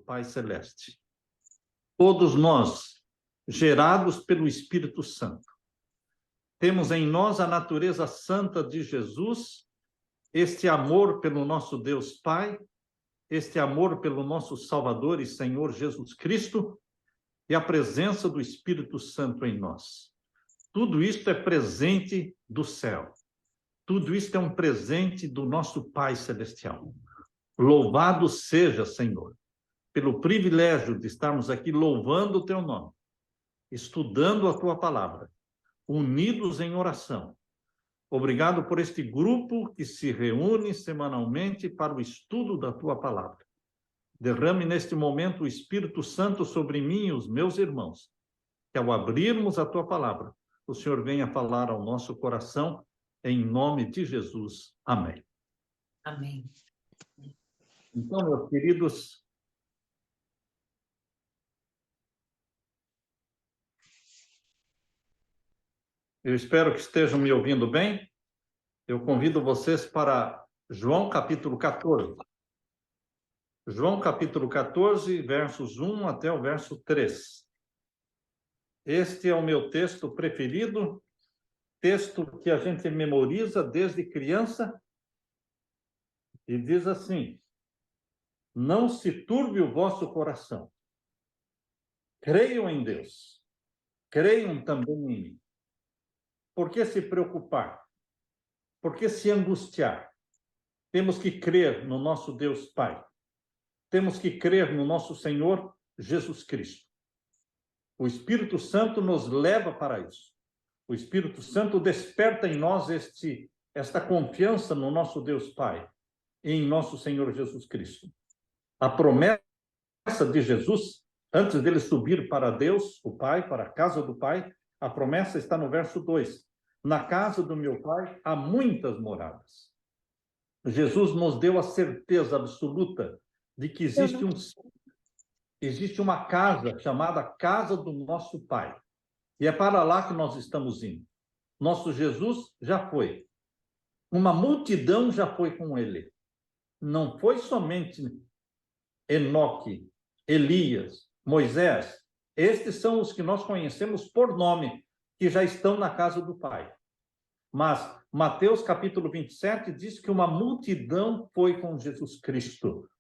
Pai Celeste. Todos nós, gerados pelo Espírito Santo, temos em nós a natureza santa de Jesus, este amor pelo nosso Deus Pai, este amor pelo nosso Salvador e Senhor Jesus Cristo e a presença do Espírito Santo em nós. Tudo isto é presente do céu. Tudo isto é um presente do nosso Pai Celestial. Louvado seja, Senhor, pelo privilégio de estarmos aqui louvando o Teu nome, estudando a Tua palavra, unidos em oração. Obrigado por este grupo que se reúne semanalmente para o estudo da Tua palavra. Derrame neste momento o Espírito Santo sobre mim e os meus irmãos, que ao abrirmos a Tua palavra, o Senhor venha falar ao nosso coração, em nome de Jesus. Amém. Amém. Então, meus queridos, eu espero que estejam me ouvindo bem. Eu convido vocês para João capítulo 14. João capítulo 14, versos 1 até o verso 3. Este é o meu texto preferido, texto que a gente memoriza desde criança, e diz assim: não se turbe o vosso coração. Creiam em Deus. Creiam também em mim. Por que se preocupar? Por que se angustiar? Temos que crer no nosso Deus Pai. Temos que crer no nosso Senhor Jesus Cristo. O Espírito Santo nos leva para isso. O Espírito Santo desperta em nós esta confiança no nosso Deus Pai e em nosso Senhor Jesus Cristo. A promessa de Jesus, antes dele subir para Deus, o Pai, para a casa do Pai, a promessa está no verso 2. Na casa do meu Pai há muitas moradas. Jesus nos deu a certeza absoluta de que existe uma casa chamada Casa do Nosso Pai. E é para lá que nós estamos indo. Nosso Jesus já foi. Uma multidão já foi com ele. Não foi somente Enoque, Elias, Moisés. Estes são os que nós conhecemos por nome, que já estão na casa do Pai. Mas Mateus capítulo 27 diz que uma multidão foi com Jesus Cristo.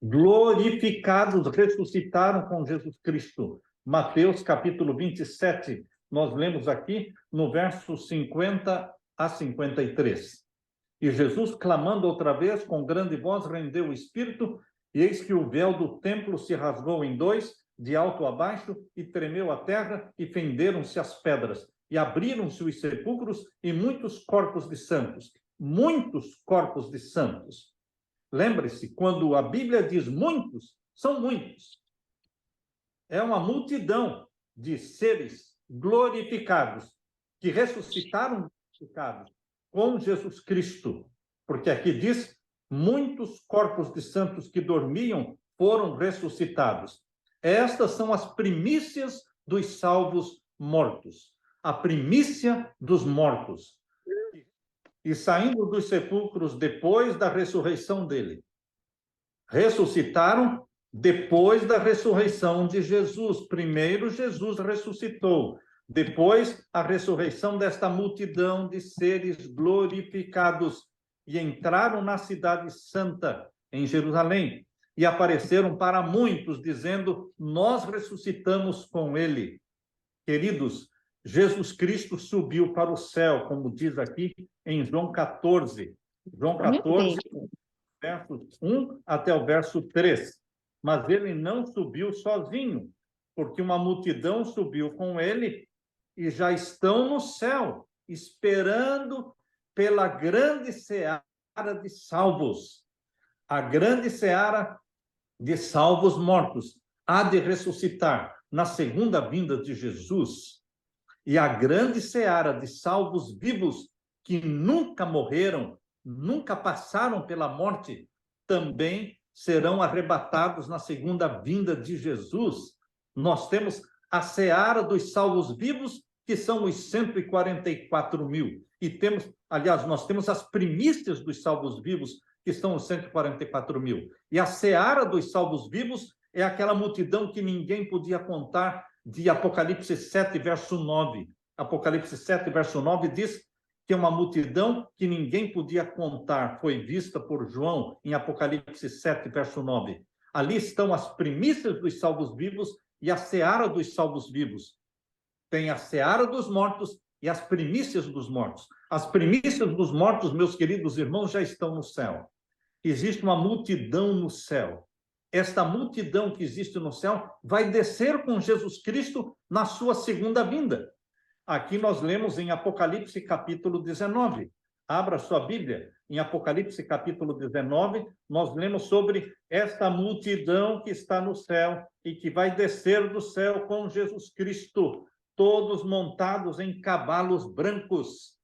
Glorificados, ressuscitaram com Jesus Cristo. Mateus capítulo 27, nós lemos aqui no verso 50 a 53. E Jesus, clamando outra vez, com grande voz, rendeu o Espírito, e eis que o véu do templo se rasgou em dois, de alto a baixo, e tremeu a terra, e fenderam-se as pedras, e abriram-se os sepulcros, e muitos corpos de santos. Muitos corpos de santos. Lembre-se, quando a Bíblia diz muitos, são muitos. É uma multidão de seres glorificados, que ressuscitaram glorificados com Jesus Cristo. Porque aqui diz, muitos corpos de santos que dormiam foram ressuscitados. Estas são as primícias dos salvos mortos. A primícia dos mortos. E saindo dos sepulcros depois da ressurreição dele. Ressuscitaram depois da ressurreição de Jesus. Primeiro Jesus ressuscitou. Depois a ressurreição desta multidão de seres glorificados. E entraram na cidade santa, em Jerusalém. E apareceram para muitos, dizendo, nós ressuscitamos com ele. Queridos, Jesus Cristo subiu para o céu, como diz aqui em João 14. João 14, versos 1 até o verso 3. Mas ele não subiu sozinho, porque uma multidão subiu com ele e já estão no céu, esperando pela grande seara de salvos. A grande seara de salvos mortos há de ressuscitar na segunda vinda de Jesus. E a grande seara de salvos vivos que nunca morreram, nunca passaram pela morte, também serão arrebatados na segunda vinda de Jesus. Nós temos a seara dos salvos vivos, que são os 144 mil. E temos, aliás, nós temos as primícias dos salvos vivos, que são os 144 mil. E a seara dos salvos vivos é aquela multidão que ninguém podia contar, de Apocalipse 7, verso 9. Apocalipse 7, verso 9 diz que é uma multidão que ninguém podia contar, foi vista por João em Apocalipse 7, verso 9. Ali estão as primícias dos salvos vivos e a seara dos salvos vivos. Tem a seara dos mortos e as primícias dos mortos. As primícias dos mortos, meus queridos irmãos, já estão no céu. Existe uma multidão no céu. Esta multidão que existe no céu vai descer com Jesus Cristo na sua segunda vinda. Aqui nós lemos em Apocalipse capítulo 19. Abra sua Bíblia. Em Apocalipse capítulo 19, nós lemos sobre esta multidão que está no céu e que vai descer do céu com Jesus Cristo, todos montados em cavalos brancos.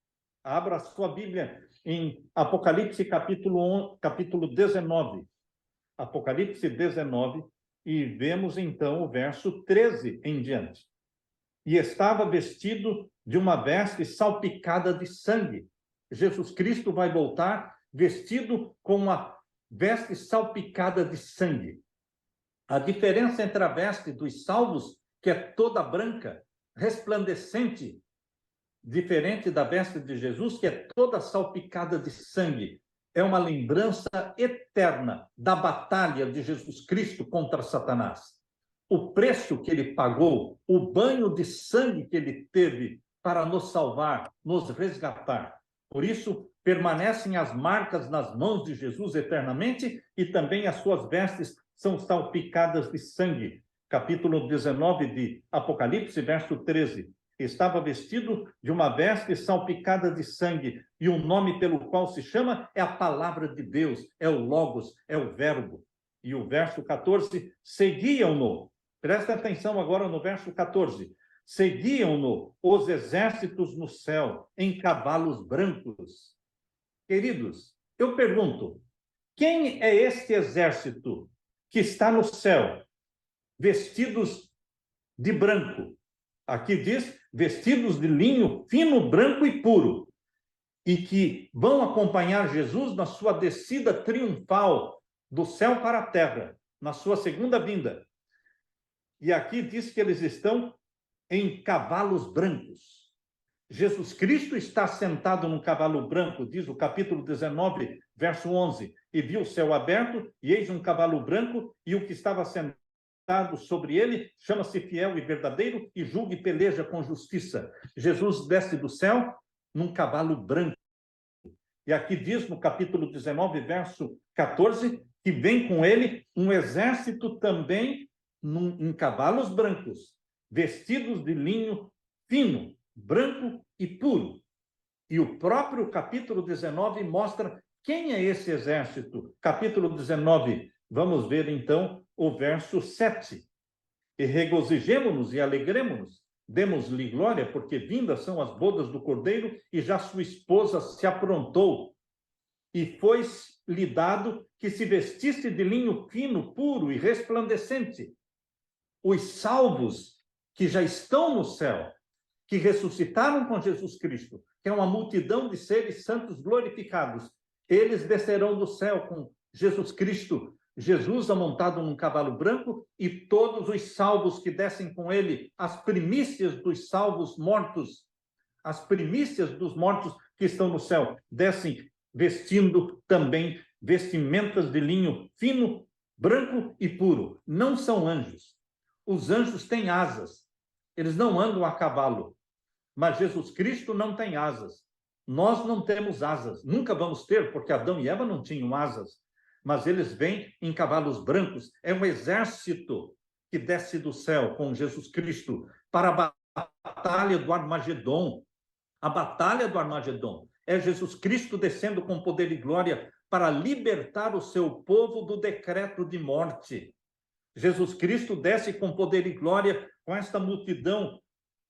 Abra sua Bíblia em Apocalipse capítulo 19. Apocalipse 19, e vemos então o verso 13 em diante. E estava vestido de uma veste salpicada de sangue. Jesus Cristo vai voltar vestido com uma veste salpicada de sangue. A diferença entre a veste dos salvos, que é toda branca, resplandecente, diferente da veste de Jesus, que é toda salpicada de sangue, é uma lembrança eterna da batalha de Jesus Cristo contra Satanás. O preço que ele pagou, o banho de sangue que ele teve para nos salvar, nos resgatar. Por isso, permanecem as marcas nas mãos de Jesus eternamente e também as suas vestes são salpicadas de sangue. Capítulo 19 de Apocalipse, verso 13. Estava vestido de uma veste salpicada de sangue, e o nome pelo qual se chama é a palavra de Deus, é o Logos, é o Verbo. E o verso 14, seguiam-no. Presta atenção agora no verso 14. Seguiam-no os exércitos no céu, em cavalos brancos. Queridos, eu pergunto, quem é este exército que está no céu, vestidos de branco? Aqui diz, vestidos de linho fino, branco e puro, e que vão acompanhar Jesus na sua descida triunfal do céu para a terra, na sua segunda vinda. E aqui diz que eles estão em cavalos brancos. Jesus Cristo está sentado num cavalo branco, diz o capítulo 19, verso 11, e viu o céu aberto, e eis um cavalo branco, e o que estava sentado sobre ele chama-se Fiel e Verdadeiro, e julga e peleja com justiça. Jesus desce do céu num cavalo branco. E aqui diz no capítulo 19, verso 14, que vem com ele um exército também em cavalos brancos, vestidos de linho fino, branco e puro. E o próprio capítulo 19 mostra quem é esse exército. Capítulo 19, vamos ver então o verso 7. E regozijemo-nos e alegremo-nos, demos-lhe glória, porque vindas são as bodas do Cordeiro, e já sua esposa se aprontou. E foi-lhe dado que se vestisse de linho fino, puro e resplandecente. Os salvos que já estão no céu, que ressuscitaram com Jesus Cristo, que é uma multidão de seres santos glorificados, eles descerão do céu com Jesus Cristo, Jesus montado num cavalo branco, e todos os salvos que descem com ele, as primícias dos salvos mortos, as primícias dos mortos que estão no céu, descem vestindo também vestimentas de linho fino, branco e puro. Não são anjos. Os anjos têm asas. Eles não andam a cavalo. Mas Jesus Cristo não tem asas. Nós não temos asas. Nunca vamos ter, porque Adão e Eva não tinham asas. Mas eles vêm em cavalos brancos. É um exército que desce do céu com Jesus Cristo para a batalha do Armagedon. A batalha do Armagedon é Jesus Cristo descendo com poder e glória para libertar o seu povo do decreto de morte. Jesus Cristo desce com poder e glória com esta multidão,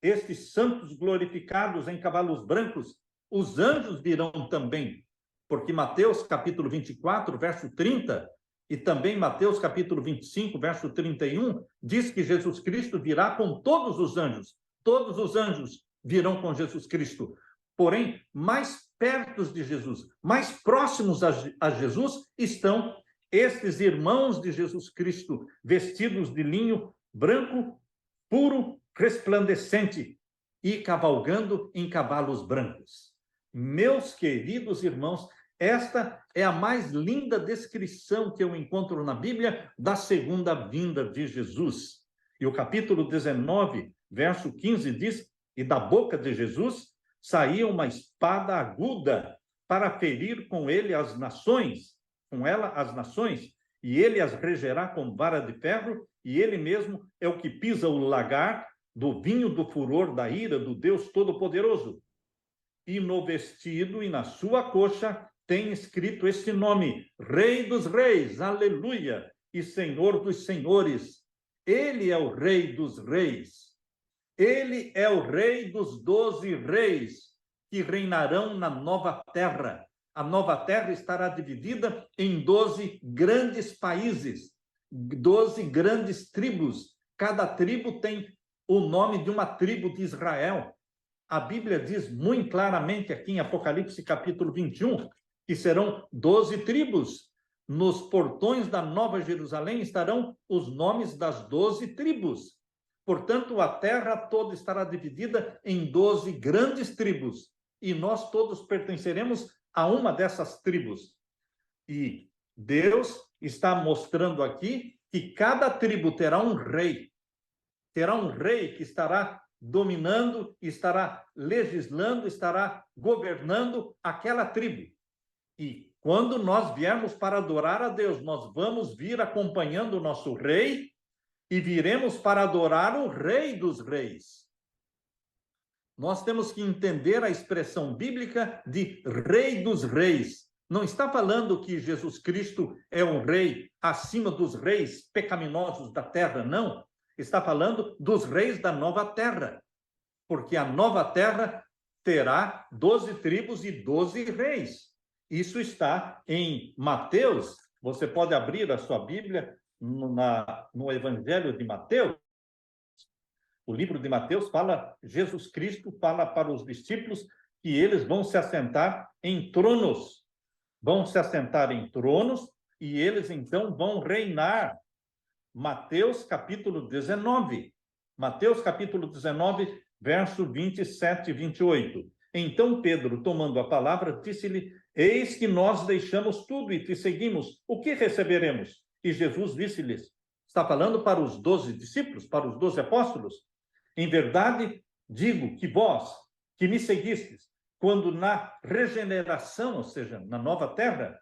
estes santos glorificados em cavalos brancos. Os anjos virão também, porque Mateus capítulo 24, verso 30, e também Mateus capítulo 25, verso 31, diz que Jesus Cristo virá com todos os anjos. Todos os anjos virão com Jesus Cristo. Porém, mais perto de Jesus, mais próximos a Jesus, estão estes irmãos de Jesus Cristo, vestidos de linho branco, puro, resplandecente, e cavalgando em cavalos brancos. Meus queridos irmãos, esta é a mais linda descrição que eu encontro na Bíblia da segunda vinda de Jesus. E o capítulo 19, verso 15 diz: e da boca de Jesus saía uma espada aguda para ferir com ele as nações, com ela as nações, e ele as regerá com vara de ferro, e ele mesmo é o que pisa o lagar do vinho do furor da ira do Deus Todo-Poderoso. E no vestido e na sua coxa tem escrito este nome: Rei dos Reis, aleluia, e Senhor dos Senhores. Ele é o Rei dos Reis. Ele é o Rei dos 12 reis que reinarão na nova terra. A nova terra estará dividida em 12 grandes países, 12 grandes tribos. Cada tribo tem o nome de uma tribo de Israel. A Bíblia diz muito claramente aqui em Apocalipse capítulo 21 que serão 12 tribos. Nos portões da Nova Jerusalém estarão os nomes das 12 tribos. Portanto, a terra toda estará dividida em 12 grandes tribos. E nós todos pertenceremos a uma dessas tribos. E Deus está mostrando aqui que cada tribo terá um rei. Terá um rei que estará dominando, estará legislando, estará governando aquela tribo. E quando nós viermos para adorar a Deus, nós vamos vir acompanhando o nosso rei e viremos para adorar o Rei dos Reis. Nós temos que entender a expressão bíblica de Rei dos Reis. Não está falando que Jesus Cristo é um rei acima dos reis pecaminosos da terra, não. Está falando dos reis da nova terra, porque a nova terra terá 12 tribos e 12 reis. Isso está em Mateus. Você pode abrir a sua Bíblia no Evangelho de Mateus. O livro de Mateus fala, Jesus Cristo fala para os discípulos que eles vão se assentar em tronos. Vão se assentar em tronos e eles então vão reinar. Mateus capítulo 19. Mateus capítulo 19, verso 27 e 28. Então Pedro, tomando a palavra, disse-lhe: eis que nós deixamos tudo e te seguimos. O que receberemos? E Jesus disse-lhes, está falando para os 12 discípulos, para os 12 apóstolos: em verdade, digo que vós, que me seguistes, quando na regeneração, ou seja, na nova terra,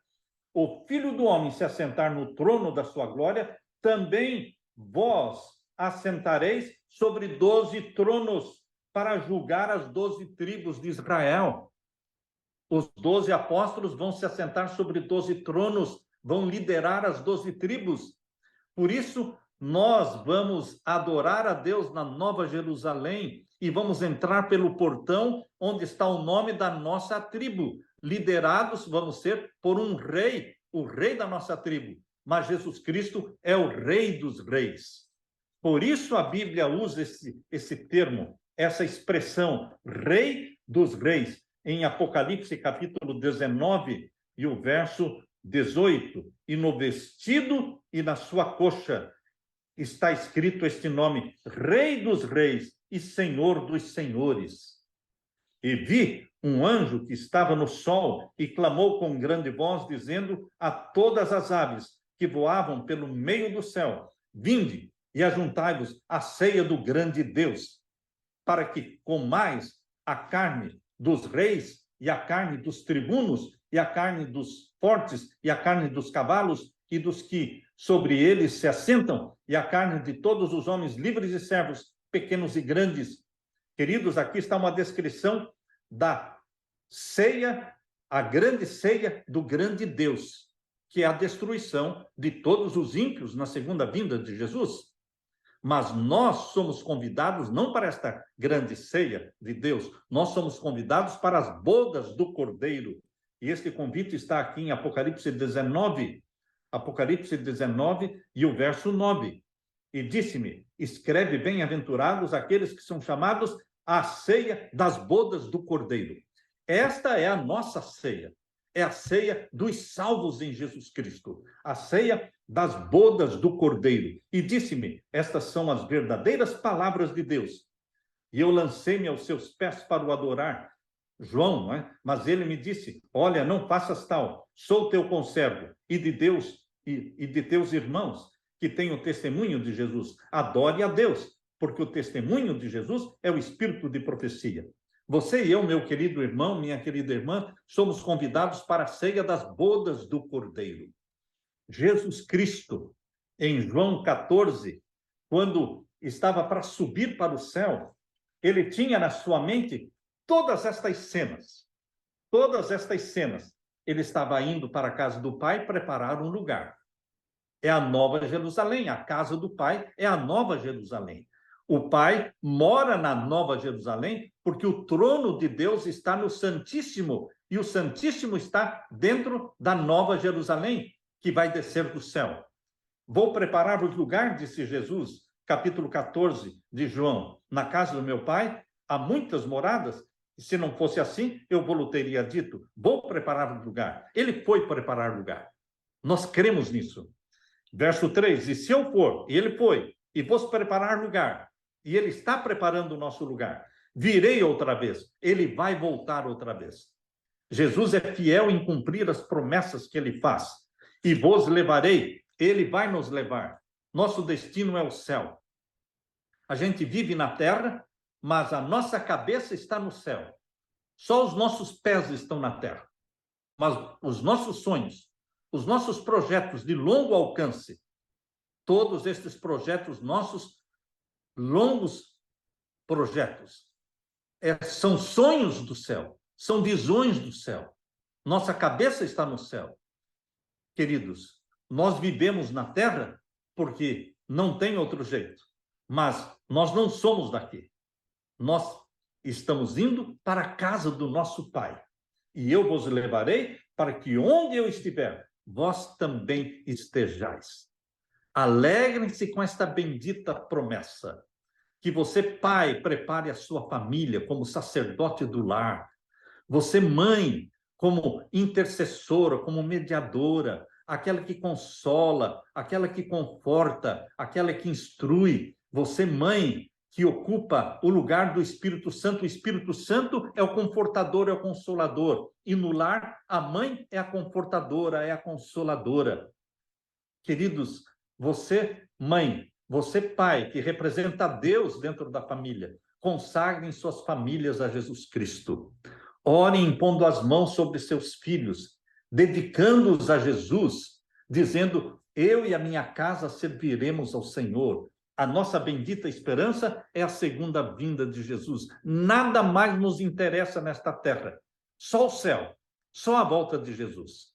o Filho do Homem se assentar no trono da sua glória, também vós assentareis sobre 12 tronos para julgar as 12 tribos de Israel. Os 12 apóstolos vão se assentar sobre 12 tronos, vão liderar as 12 tribos. Por isso, nós vamos adorar a Deus na Nova Jerusalém e vamos entrar pelo portão onde está o nome da nossa tribo. Liderados vamos ser por um rei, o rei da nossa tribo. Mas Jesus Cristo é o Rei dos Reis. Por isso a Bíblia usa esse termo, essa expressão, Rei dos Reis, em Apocalipse capítulo 19 e o verso 18. E no vestido e na sua coxa está escrito este nome: Rei dos Reis e Senhor dos Senhores. E vi um anjo que estava no sol e clamou com grande voz, dizendo a todas as aves que voavam pelo meio do céu: vinde e ajuntai-vos à ceia do grande Deus, para que comais a carne dos reis e a carne dos tribunos e a carne dos fortes e a carne dos cavalos e dos que sobre eles se assentam e a carne de todos os homens livres e servos, pequenos e grandes. Queridos, aqui está uma descrição da ceia, a grande ceia do grande Deus, que é a destruição de todos os ímpios na segunda vinda de Jesus. Mas nós somos convidados não para esta grande ceia de Deus, nós somos convidados para as bodas do Cordeiro. E este convite está aqui em Apocalipse 19, Apocalipse 19 e o verso 9. E disse-me: escreve, bem-aventurados aqueles que são chamados à ceia das bodas do Cordeiro. Esta é a nossa ceia. É a ceia dos salvos em Jesus Cristo, a ceia das bodas do Cordeiro. E disse-me, estas são as verdadeiras palavras de Deus. E eu lancei-me aos seus pés para o adorar. João, não é? Mas ele me disse, olha, não faças tal, sou teu conservo e de Deus e de teus irmãos que têm o testemunho de Jesus. Adore a Deus, porque o testemunho de Jesus é o espírito de profecia. Você e eu, meu querido irmão, minha querida irmã, somos convidados para a ceia das bodas do Cordeiro. Jesus Cristo, em João 14, quando estava para subir para o céu, ele tinha na sua mente todas estas cenas. Todas estas cenas. Ele estava indo para a casa do Pai preparar um lugar. É a Nova Jerusalém. A casa do Pai é a Nova Jerusalém. O Pai mora na Nova Jerusalém porque o trono de Deus está no Santíssimo e o Santíssimo está dentro da Nova Jerusalém, que vai descer do céu. Vou preparar o lugar, disse Jesus, capítulo 14 de João. Na casa do meu Pai há muitas moradas, e se não fosse assim, eu vou teria dito, vou preparar o lugar. Ele foi preparar o lugar. Nós cremos nisso. Verso 3, e se eu for, e ele foi, e vou preparar lugar, e ele está preparando o nosso lugar, virei outra vez, ele vai voltar outra vez. Jesus é fiel em cumprir as promessas que ele faz, e vos levarei, ele vai nos levar. Nosso destino é o céu. A gente vive na terra, mas a nossa cabeça está no céu. Só os nossos pés estão na terra. Mas os nossos sonhos, os nossos projetos de longo alcance, todos estes projetos nossos, longos projetos, são sonhos do céu, são visões do céu. Nossa cabeça está no céu. Queridos, nós vivemos na terra porque não tem outro jeito, mas nós não somos daqui. Nós estamos indo para a casa do nosso Pai. E eu vos levarei para que onde eu estiver, vós também estejais. Alegrem-se com esta bendita promessa. Que você, pai, prepare a sua família como sacerdote do lar. Você, mãe, como intercessora, como mediadora, aquela que consola, aquela que conforta, aquela que instrui. Você, mãe, que ocupa o lugar do Espírito Santo. O Espírito Santo é o confortador, é o consolador. E no lar, a mãe é a confortadora, é a consoladora. Queridos, você, mãe, você, pai, que representa Deus dentro da família, consagrem suas famílias a Jesus Cristo. Orem impondo as mãos sobre seus filhos, dedicando-os a Jesus, dizendo, eu e a minha casa serviremos ao Senhor. A nossa bendita esperança é a segunda vinda de Jesus. Nada mais nos interessa nesta terra. Só o céu, só a volta de Jesus.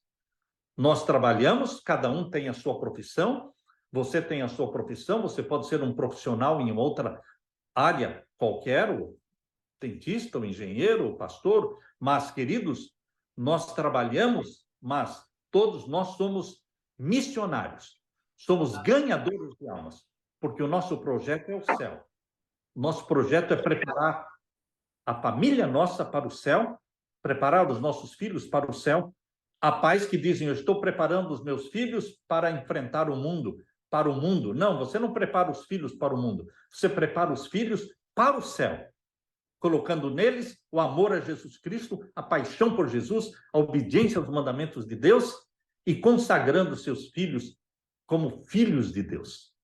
Nós trabalhamos, cada um tem a sua profissão, você tem a sua profissão, você pode ser um profissional em outra área qualquer, o dentista, o engenheiro, o pastor, mas, queridos, nós trabalhamos, mas todos nós somos missionários, somos ganhadores de almas, porque o nosso projeto é o céu. Nosso projeto é preparar a família nossa para o céu, preparar os nossos filhos para o céu. Há pais que dizem, eu estou preparando os meus filhos para enfrentar o mundo, para o mundo. Não, você não prepara os filhos para o mundo, você prepara os filhos para o céu, colocando neles o amor a Jesus Cristo, a paixão por Jesus, a obediência aos mandamentos de Deus e consagrando seus filhos como filhos de Deus.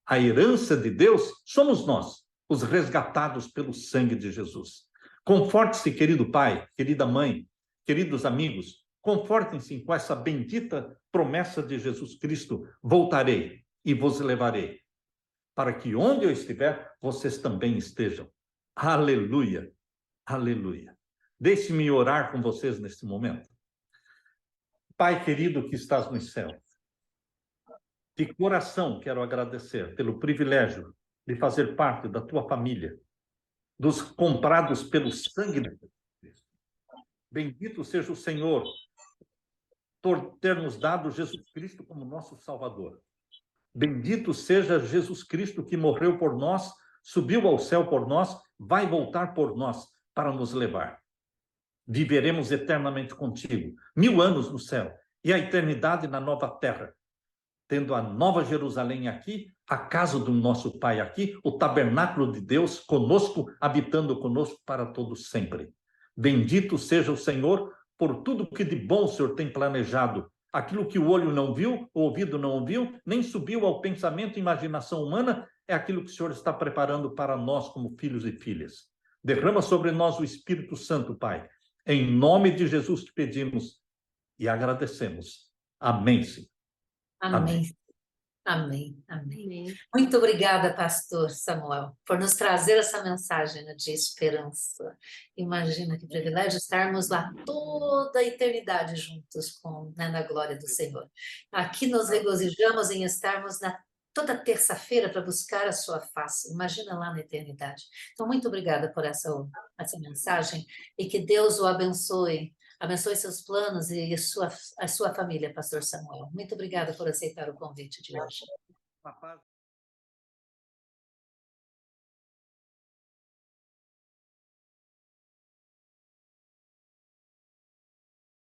A herança de Deus somos nós, os resgatados pelo sangue de Jesus. Conforte-se, querido pai, querida mãe, queridos amigos, confortem-se com essa bendita promessa de Jesus Cristo. Voltarei e vos levarei, para que onde eu estiver, vocês também estejam. Aleluia, aleluia. Deixe-me orar com vocês neste momento. Pai querido que estás nos céus, de coração quero agradecer pelo privilégio de fazer parte da tua família, dos comprados pelo sangue de Cristo. Bendito seja o Senhor por ter nos dado Jesus Cristo como nosso Salvador. Bendito seja Jesus Cristo que morreu por nós, subiu ao céu por nós, vai voltar por nós para nos levar. Viveremos eternamente contigo, 1000 anos no céu e a eternidade na nova terra, tendo a nova Jerusalém aqui, a casa do nosso Pai aqui, o tabernáculo de Deus conosco, habitando conosco para todos sempre. Bendito seja o Senhor por tudo que de bom o Senhor tem planejado. Aquilo que o olho não viu, o ouvido não ouviu, nem subiu ao pensamento e imaginação humana, é aquilo que o Senhor está preparando para nós como filhos e filhas. Derrama sobre nós o Espírito Santo, Pai. Em nome de Jesus te pedimos e agradecemos. Amém, Senhor. Amém. Amém. Amém. Muito obrigada, pastor Samuel, por nos trazer essa mensagem de esperança. Imagina que privilégio estarmos lá toda a eternidade juntos na glória do Senhor. Aqui nos regozijamos em estarmos toda terça-feira para buscar a sua face. Imagina lá na eternidade. Então, muito obrigada por essa mensagem e que Deus o abençoe. Abençoe seus planos e a sua família, pastor Samuel. Muito obrigada por aceitar o convite de hoje.